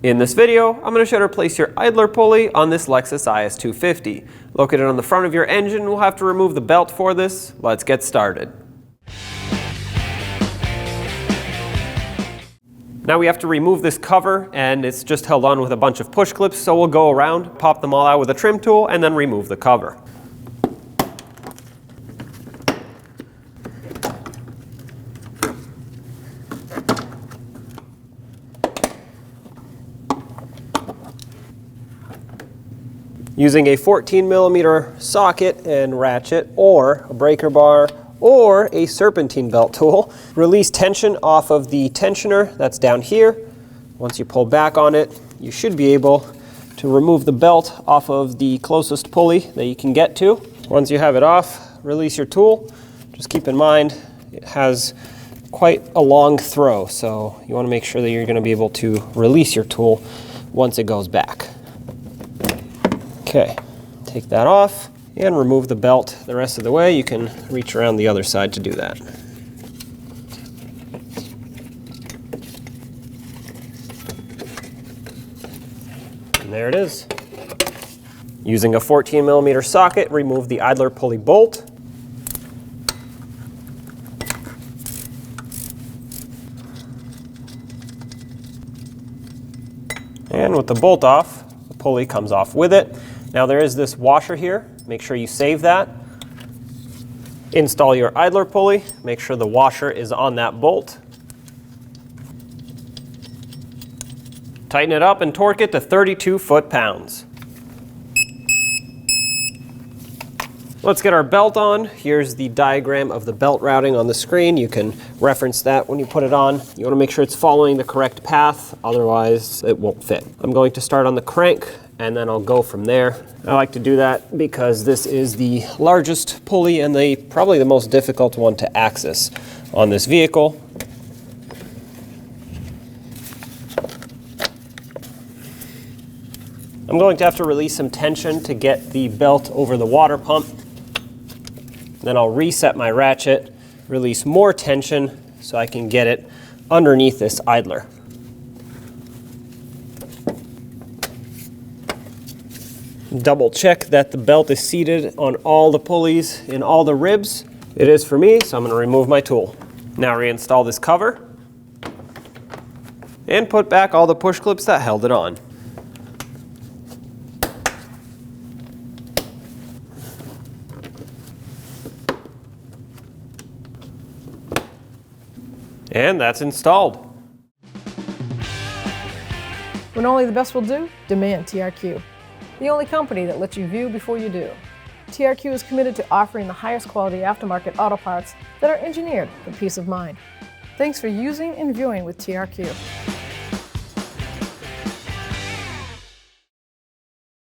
In this video, I'm going to show you how to place your idler pulley on this Lexus IS250. Located on the front of your engine, we'll have to remove the belt for this. Let's get started. Now we have to remove this cover, and it's just held on with a bunch of push clips, so we'll go around, pop them all out with a trim tool, and then remove the cover. Using a 14mm socket and ratchet, or a breaker bar, or a serpentine belt tool, release tension off of the tensioner that's down here. Once you pull back on it, you should be able to remove the belt off of the closest pulley that you can get to. Once you have it off, release your tool. Just keep in mind it has quite a long throw, so you want to make sure that you're going to be able to release your tool once it goes back. Okay, take that off and remove the belt the rest of the way. You can reach around the other side to do that. And there it is. Using a 14mm socket, remove the idler pulley bolt. And with the bolt off, the pulley comes off with it. Now there is this washer here. Make sure you save that. Install your idler pulley. Make sure the washer is on that bolt. Tighten it up and torque it to 32 foot-pounds. Let's get our belt on. Here's the diagram of the belt routing on the screen. You can reference that when you put it on. You want to make sure it's following the correct path, otherwise it won't fit. I'm going to start on the crank, and then I'll go from there. I like to do that because this is the largest pulley and probably the most difficult one to access on this vehicle. I'm going to have to release some tension to get the belt over the water pump. Then I'll reset my ratchet, release more tension so I can get it underneath this idler. Double check that the belt is seated on all the pulleys in all the ribs. It is for me, so I'm going to remove my tool. Now reinstall this cover and put back all the push clips that held it on. And that's installed. When only the best will do, demand TRQ. The only company that lets you view before you do. TRQ is committed to offering the highest quality aftermarket auto parts that are engineered for peace of mind. Thanks for using and viewing with TRQ.